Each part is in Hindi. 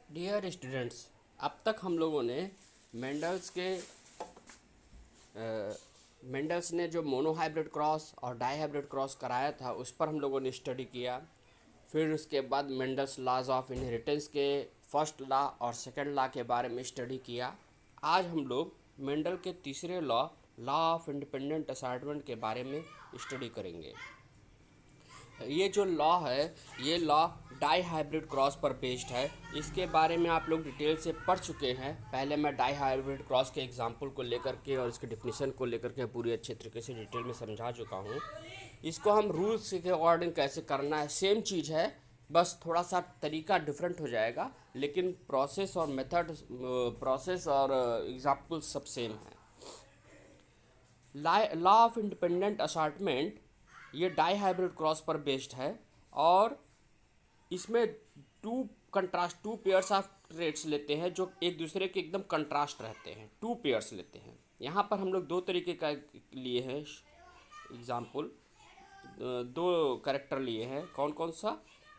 डियर स्टूडेंट्स, अब तक हम लोगों ने मेंडल्स के मेंडल्स ने जो मोनोहाइब्रिड क्रॉस और डाईहाइब्रिड क्रॉस कराया था उस पर हम लोगों ने स्टडी किया। फिर उसके बाद मेंडल्स लॉज ऑफ इनहेरिटेंस के फर्स्ट लॉ और सेकंड लॉ के बारे में स्टडी किया। आज हम लोग मेंडल के तीसरे law law of independent assortment के बारे में स्टडी करेंगे। ये जो लॉ है, ये लॉ डाई हाइब्रिड क्रॉस पर बेस्ड है। इसके बारे में आप लोग डिटेल से पढ़ चुके हैं। पहले मैं डाई हाइब्रिड क्रॉस के एग्जांपल को लेकर के और इसके डिफिनीशन को लेकर के पूरी अच्छे तरीके से डिटेल में समझा चुका हूँ। इसको हम रूल्स के अकॉर्डिंग कैसे करना है, सेम चीज़ है, बस थोड़ा सा तरीका डिफरेंट हो जाएगा, लेकिन प्रोसेस और मेथड, प्रोसेस और एग्जाम्पल सब सेम है। लॉ ऑफ इंडिपेंडेंट असार्टमेंट ये डाई हाइब्रिड क्रॉस पर बेस्ड है और इसमें टू पेयर्स ऑफ ट्रेड्स लेते हैं जो एक दूसरे के एकदम कंट्रास्ट रहते हैं। टू पेयर्स लेते हैं। यहाँ पर हम लोग दो तरीके का लिए हैं एग्जाम्पल, दो कैरेक्टर लिए हैं। कौन कौन सा?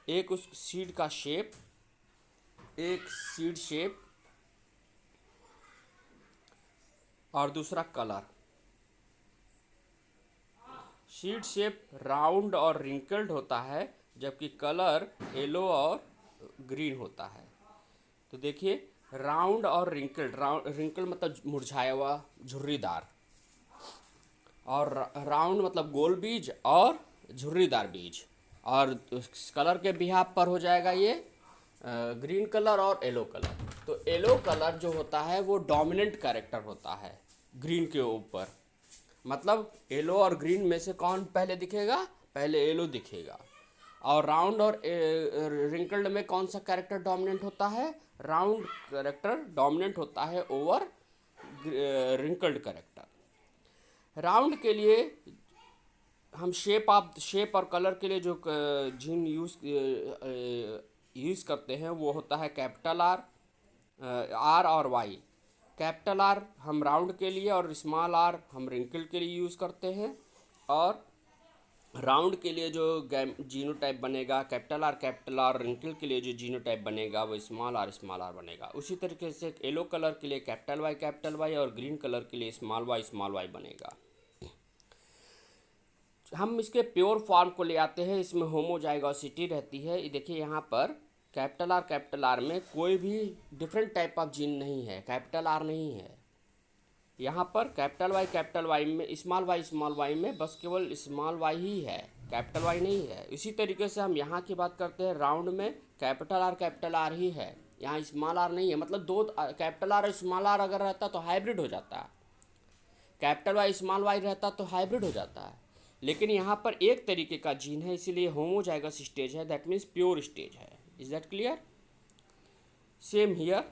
एक उस सीड का शेप, एक सीड शेप, और दूसरा कलर। सीड शेप राउंड और रिंकल्ड होता है, जबकि कलर येलो और ग्रीन होता है। तो देखिए, राउंड और रिंकल्ड, रिंकल्ड मतलब मुरझाया हुआ, झुर्रीदार, और राउंड मतलब गोल बीज और झुर्रीदार बीज। और कलर के बिहाफ पर हो जाएगा ये ग्रीन कलर और येलो कलर। तो येलो कलर जो होता है वो डोमिनेंट कैरेक्टर होता है ग्रीन के ऊपर। मतलब येलो और ग्रीन में से कौन पहले दिखेगा? पहले येलो दिखेगा। और राउंड और रिंकल्ड में कौन सा कैरेक्टर डोमिनेंट होता है? राउंड कैरेक्टर डोमिनेंट होता है ओवर रिंकल्ड कैरेक्टर। राउंड के लिए हम शेप और कलर के लिए जो जिन यूज़ करते हैं वो होता है कैपिटल आर, आर और वाई। कैपिटल आर हम राउंड के लिए और स्मॉल आर हम रिंकल के लिए यूज़ करते हैं। और राउंड के लिए जो जीनोटाइप बनेगा कैपिटल आर, रिंकल के लिए जो जीनोटाइप बनेगा वो स्मॉल आर बनेगा। उसी तरीके से येलो कलर के लिए कैपिटल वाई और ग्रीन कलर के लिए स्मॉल वाई बनेगा। हम इसके प्योर फॉर्म को ले आते हैं, इसमें होमोजाइगोसिटी रहती है। ये देखिए यहाँ पर कैपिटल आर में कोई भी डिफरेंट टाइप ऑफ जीन नहीं है, कैपिटल आर नहीं है। यहाँ पर कैपिटल वाई में स्मॉल वाई में बस केवल स्मॉल वाई ही है, कैपिटल वाई नहीं है। इसी तरीके से हम यहाँ की बात करते हैं, राउंड में कैपिटल आर ही है, यहाँ स्मॉल आर नहीं है। मतलब दो कैपिटल आर और स्मॉल आर अगर रहता तो हाइब्रिड हो जाता है, कैपिटल वाई स्मॉल वाई रहता तो हाइब्रिड हो जाता है। लेकिन यहाँ पर एक तरीके का जीन है, इसीलिए होमोजाइगस स्टेज है, दैट मीन्स प्योर स्टेज है। Is that clear? Same here.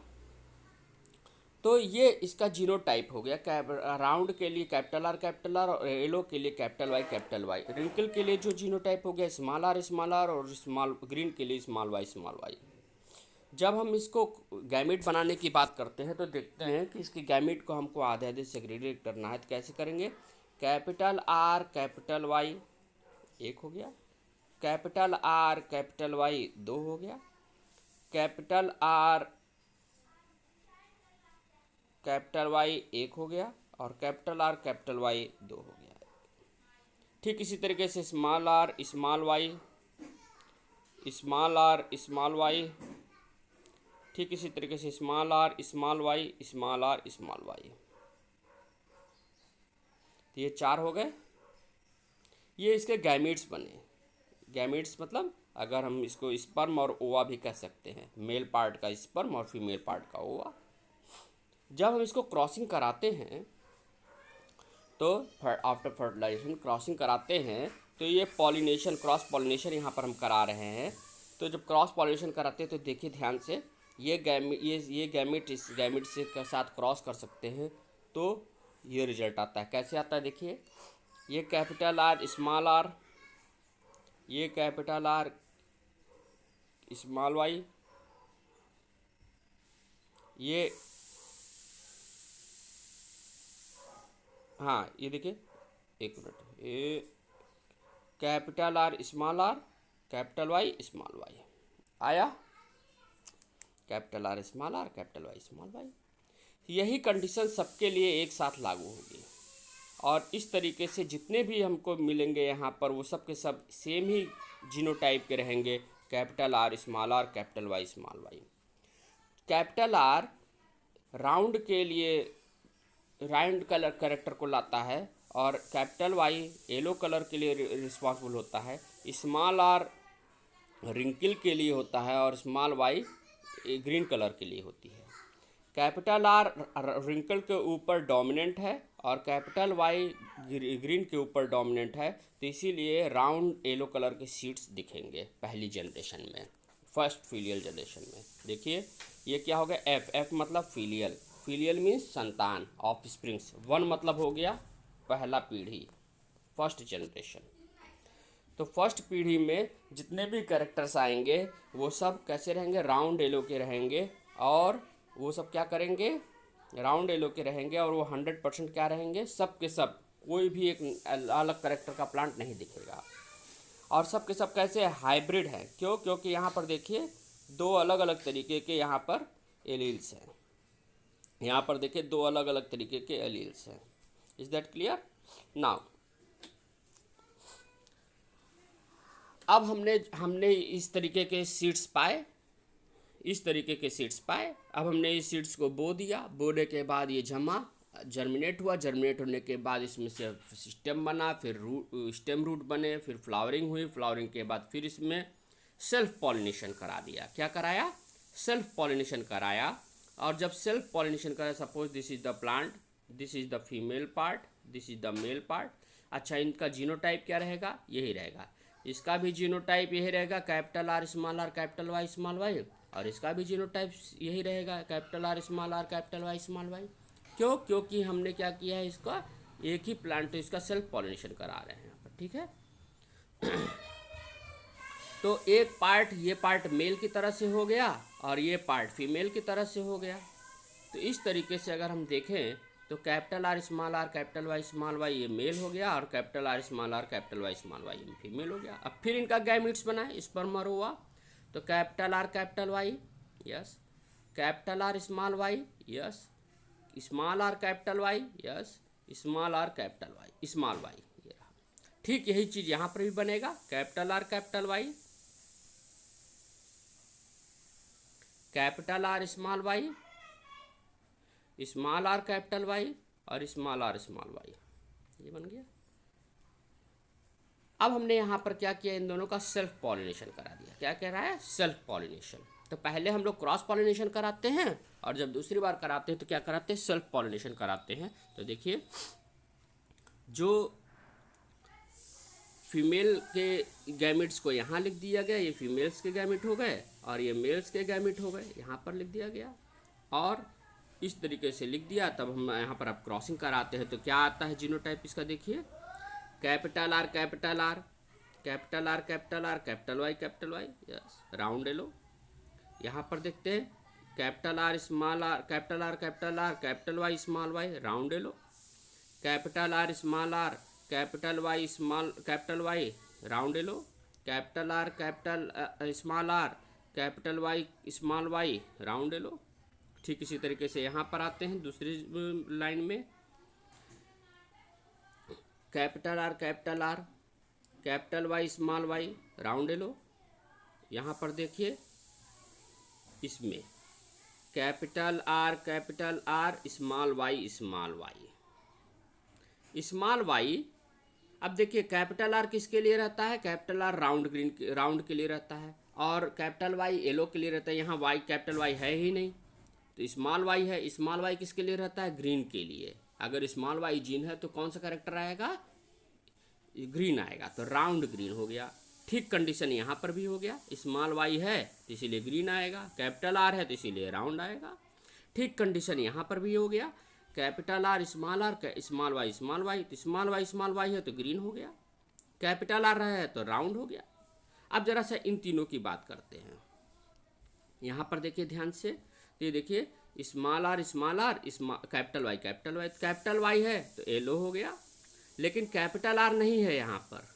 तो ये इसका जीनोटाइप हो गया। राउंड के लिए कैपिटल आर और येलो के लिए कैपिटल वाई। रिंकल के लिए जो जीनोटाइप हो गया स्मॉल आर और स्मॉल ग्रीन के लिए स्मॉल वाई। जब हम इसको गैमिट बनाने की बात करते हैं तो देखते हैं कि इसके गैमिट को हमको आधे आधे सेग्रीगेट करना है। तो कैसे करेंगे? कैपिटल आर कैपिटल वाई एक हो गया, कैपिटल आर कैपिटल वाई दो हो गया, कैपिटल आर कैपिटल वाई एक हो गया, और कैपिटल आर कैपिटल वाई दो हो गया। ठीक इसी तरीके से स्मॉल आर स्मॉल वाई, ठीक इसी तरीके से स्मॉल आर स्मॉल वाई। तो ये चार हो गए, ये इसके गैमीट्स बने। गैमीट्स मतलब अगर हम इसको स्पर्म और ओवा भी कह सकते हैं, मेल पार्ट का स्पर्म और फीमेल पार्ट का ओवा। जब हम इसको क्रॉसिंग कराते हैं तो आफ्टर फर्टिलाइजेशन क्रॉसिंग कराते हैं तो ये क्रॉस पॉलिनेशन यहाँ पर हम करा रहे हैं। तो जब क्रॉस पॉलिनेशन कराते हैं तो देखिए ध्यान से, ये गैमिट इस गैमिट से के साथ क्रॉस कर सकते हैं तो ये रिजल्ट आता है। कैसे आता है देखिए, ये कैपिटल आर स्मॉल आर, ये कैपिटल आर स्मॉल वाई, ये हाँ ये देखिए, एक मिनट, ये capital R capital Y small Y आया। Capital R small R, capital Y small Y. यही कंडीशन सबके लिए एक साथ लागू होगी, और इस तरीके से जितने भी हमको मिलेंगे यहाँ पर वो सब के सब सेम ही जीनोटाइप के रहेंगे, capital R small R, capital Y small Y. Capital R round के लिए राउंड कलर कैरेक्टर को लाता है, और कैपिटल वाई येलो कलर के लिए रिस्पॉन्सिबल होता है, स्मॉल आर रिंकल के लिए होता है, और स्मॉल वाई ग्रीन कलर के लिए होती है। कैपिटल आर रिंकल के ऊपर डोमिनेंट है और कैपिटल वाई ग्रीन के ऊपर डोमिनेंट है, तो इसीलिए राउंड येलो कलर के सीड्स दिखेंगे पहली जनरेशन में, फर्स्ट फीलियल जनरेशन में। देखिए ये क्या हो गया, एफ, एफ मतलब फीलियल, फीलियल मीन्स संतान, ऑफ स्प्रिंग्स। वन मतलब हो गया पहला पीढ़ी, फर्स्ट जनरेशन। तो फर्स्ट पीढ़ी में जितने भी कैरेक्टर्स आएंगे वो सब कैसे रहेंगे, राउंड येलो के रहेंगे, और वो सब क्या करेंगे, राउंड येलो के रहेंगे, और वो 100% क्या रहेंगे, सब के सब, कोई भी एक अलग कैरेक्टर का प्लांट नहीं दिखेगा। और सब के सब कैसे हाइब्रिड है, क्यों, क्योंकि यहाँ पर देखिए दो अलग अलग तरीके के यहाँ पर एलील्स हैं, यहाँ पर देखिए दो अलग अलग तरीके के एलील्स हैं। Is that clear? नाउ अब हमने इस तरीके के सीड्स पाए, इस तरीके के सीड्स पाए। अब हमने इस सीड्स को बो दिया, बोने के बाद ये जमा, जर्मिनेट हुआ, जर्मिनेट होने के बाद इसमें से स्टेम बना, फिर स्टेम रूट बने, फिर फ्लावरिंग हुई, फ्लावरिंग के बाद फिर इसमें सेल्फ पॉलिनेशन करा दिया। क्या कराया? सेल्फ पॉलिनेशन कराया। और जब सेल्फ पॉलिनेशन कराया, suppose this is the plant, this is the female part, this is the male part. अच्छा, इनका जीनोटाइप क्या रहेगा? यही रहेगा। इसका भी जीनोटाइप यही रहेगा, capital R small R, capital Y small Y. और इसका भी जीनोटाइप यही रहेगा, capital R small R, capital Y small Y. क्यों? क्योंकि हमने क्या किया है, इसका एक ही प्लांट, तो इसका सेल्फ पॉलिनेशन करा रहे हैं यहाँ पर। ठीक है। तो एक पार्ट, ये पार्ट मेल की तरह से हो गया और ये पार्ट फीमेल की तरह से हो गया। तो इस तरीके से अगर हम देखें तो capital R small R, capital Y small Y ये मेल हो गया, और capital R small R, capital Y small Y ये फीमेल हो गया। अब फिर इनका गैमीट्स बनाए, स्पर्म और ओवा। तो capital R capital Y, yes, capital R small Y, yes, small R capital Y, yes, small R capital Y, small Y, ये रहा। ठीक यही चीज़ यहाँ पर भी बनेगा, capital R capital Y, capital R small Y, small R capital Y, और स्मॉल आर स्मॉल वाई, ये बन गया। अब हमने यहाँ पर क्या किया, इन दोनों का सेल्फ पॉलिनेशन करा दिया। क्या कह रहा है? Self pollination. तो पहले हम लोग क्रॉस पॉलिनेशन कराते हैं, और जब दूसरी बार कराते हैं तो क्या कराते हैं, सेल्फ पॉलिनेशन कराते हैं। तो देखिए, जो फीमेल के गैमिट्स को यहाँ लिख दिया गया, ये फीमेल्स के गैमिट हो गए, और ये मेल्स के गैमिट हो गए, यहाँ पर लिख दिया गया। और इस तरीके से लिख दिया। तब हम यहाँ पर अब क्रॉसिंग कराते हैं तो क्या आता है जीनोटाइप इसका, देखिए, capital R capital R, capital R capital R, capital Y, yes, round yellow. यहाँ पर देखते हैं capital R small R, capital R capital R, capital Y small Y, round yellow. Capital R small R, capital Y small, capital Y, round yellow. Capital R capital small R, capital Y small Y, round yellow. ठीक इसी तरीके से यहाँ पर आते हैं दूसरी लाइन में, capital R capital R, capital Y small Y, round yellow. यहाँ पर देखिए इसमें capital R small Y, small Y. अब देखिए कैपिटल आर किसके लिए रहता है, कैपिटल आर राउंड के लिए रहता है, और कैपिटल वाई येलो के लिए रहता है। यहाँ वाई, कैपिटल वाई है ही नहीं, तो स्मॉल वाई है। स्मॉल वाई किसके लिए रहता है, ग्रीन के लिए। अगर स्मॉल वाई जीन है तो कौन सा कैरेक्टर आएगा, ग्रीन आएगा, तो राउंड ग्रीन हो गया। ठीक कंडीशन यहाँ पर भी हो गया, स्मॉल वाई है तो इसीलिए ग्रीन आएगा, कैपिटल आर है तो इसीलिए राउंड आएगा। ठीक कंडीशन यहाँ पर भी हो गया, कैपिटल आर स्मॉल वाई तो स्मॉल वाई है तो ग्रीन हो गया, कैपिटल आर है तो राउंड हो गया। अब जरा सा इन तीनों की बात करते हैं। यहाँ पर देखिए ध्यान से, तो ये देखिए स्मॉल आर कैपिटल वाई है तो येलो हो गया, लेकिन कैपिटल आर नहीं है यहाँ पर।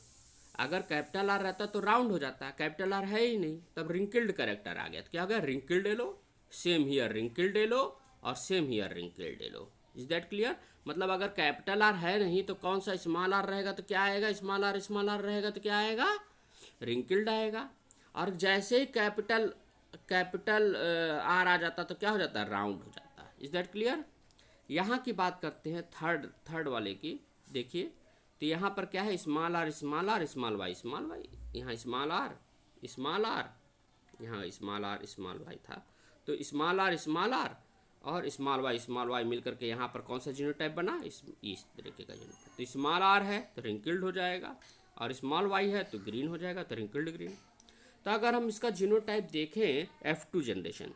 अगर कैपिटल आर रहता तो राउंड हो जाता, कैपिटल आर है ही नहीं, तब रिंकल्ड कैरेक्टर आ गया, तो क्या हो गया, wrinkled yellow. Same here wrinkled yellow और same here wrinkled yellow. Is that clear? मतलब अगर कैपिटल आर है नहीं तो कौन सा स्मॉल आर रहेगा तो क्या आएगा, स्मॉल आर रहेगा तो क्या आएगा, रिंकल्ड आएगा। और जैसे ही कैपिटल कैपिटल आर आ जाता तो क्या हो जाता है, राउंड हो जाता है। Is that clear? यहाँ की बात करते हैं थर्ड वाले की। देखिए तो यहाँ पर क्या है, small R small Y small Y, यहाँ स्मॉल आर, यहाँ स्मॉल वाई था। तो स्मॉल आर और स्मॉल वाई मिलकर के यहाँ पर कौन सा जीनोटाइप बना, इस तरीके का जीनोटाइप। तो स्मॉल आर है तो रिंकल्ड हो जाएगा और स्मॉल वाई है तो ग्रीन हो जाएगा, तो रिंकल्ड ग्रीन। तो अगर हम इसका जीनोटाइप देखें F2 जनरेशन,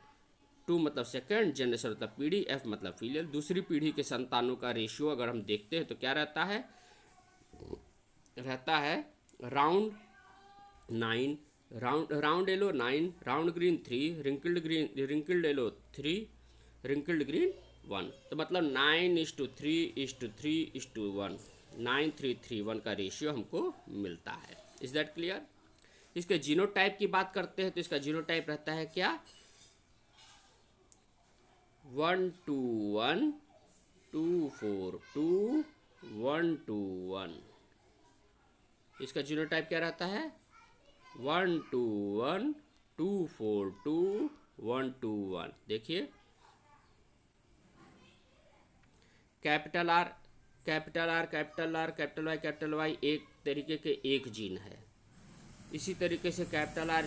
2 मतलब सेकेंड जनरेशन मतलब पीढ़ी, F मतलब फीलियल, दूसरी पीढ़ी के संतानों का रेशियो अगर हम देखते हैं तो क्या रहता है, round 9, round yellow 9, round green 3, wrinkled yellow 3, wrinkled green 1। तो मतलब 9:3:3:1, 9:3:1 का रेशियो हमको मिलता है। Is that clear? इसके जीनोटाइप की बात करते हैं तो इसका जीनोटाइप रहता है क्या, 1:1, 2:4:2, 1:1। इसका जीनोटाइप क्या रहता है, 1:1, 2:4:2, 1:1। देखिए कैपिटल आर कैपिटल वाई एक तरीके के एक जीन है। इसी तरीके से capital R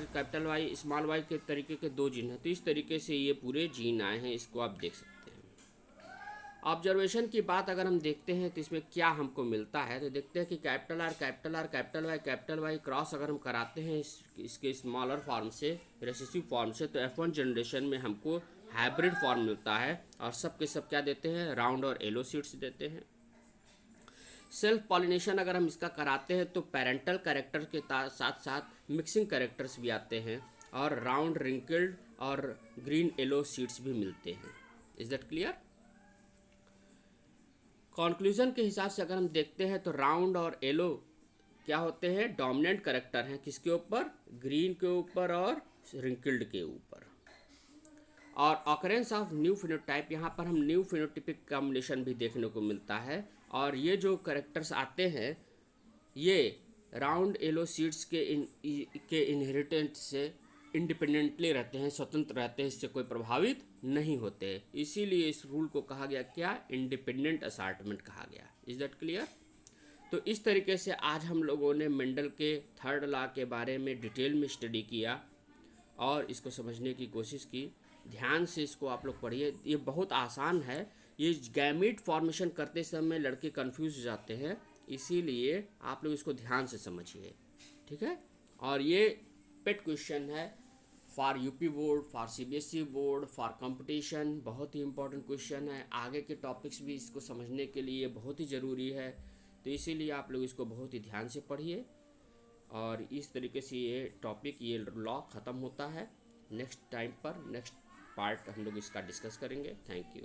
capital Y small Y के तरीके के दो जीन हैं। तो इस तरीके से ये पूरे जीन आए हैं, इसको आप देख सकते हैं। ऑब्जर्वेशन की बात अगर हम देखते हैं तो इसमें क्या हमको मिलता है, तो देखते हैं कि कैपिटल वाई क्रॉस अगर हम कराते हैं इसके स्मॉलर फॉर्म से, रेसेसिव फॉर्म से, तो F1 जनरेशन में हमको हाइब्रिड फॉर्म मिलता है और सब के सब क्या देते हैं, राउंड और येलो सीड्स देते हैं। सेल्फ पॉलिनेशन अगर हम इसका कराते हैं तो पेरेंटल कैरेक्टर के साथ साथ मिक्सिंग कैरेक्टर्स भी आते हैं और राउंड रिंकल्ड और ग्रीन येलो सीड्स भी मिलते हैं। Is that clear? कंक्लूजन के हिसाब से अगर हम देखते हैं तो राउंड और येलो क्या होते हैं, डोमिनेंट कैरेक्टर हैं, किसके ऊपर, ग्रीन के ऊपर और रिंकल्ड के ऊपर। और ऑकरेंस ऑफ न्यू फिनोटाइप, यहाँ पर हम न्यू फिनोटिपिक कॉम्बिनेशन भी देखने को मिलता है। और ये जो करेक्टर्स आते हैं ये राउंड येलो सीड्स के इनहेरिटेंस से इंडिपेंडेंटली रहते हैं, स्वतंत्र रहते हैं, इससे कोई प्रभावित नहीं होते। इसीलिए इस रूल को कहा गया क्या, इंडिपेंडेंट असार्टमेंट कहा गया। Is that clear? तो इस तरीके से आज हम लोगों ने मेंडल के थर्ड लॉ के बारे में डिटेल में स्टडी किया और इसको समझने की कोशिश की। ध्यान से इसको आप लोग पढ़िए, ये बहुत आसान है। ये गैमीट फॉर्मेशन करते समय लड़के कंफ्यूज हो जाते हैं, इसीलिए आप लोग इसको ध्यान से समझिए, ठीक है। और ये पेट क्वेश्चन है for UP board, for CBSE board, for competition, बहुत ही इंपॉर्टेंट क्वेश्चन है। आगे के टॉपिक्स भी इसको समझने के लिए बहुत ही ज़रूरी है, तो इसीलिए आप लोग इसको बहुत ही ध्यान से पढ़िए। और इस तरीके से ये टॉपिक, ये लॉ ख़त्म होता है। नेक्स्ट टाइम पर नेक्स्ट पार्ट हम लोग इसका डिस्कस करेंगे। Thank you.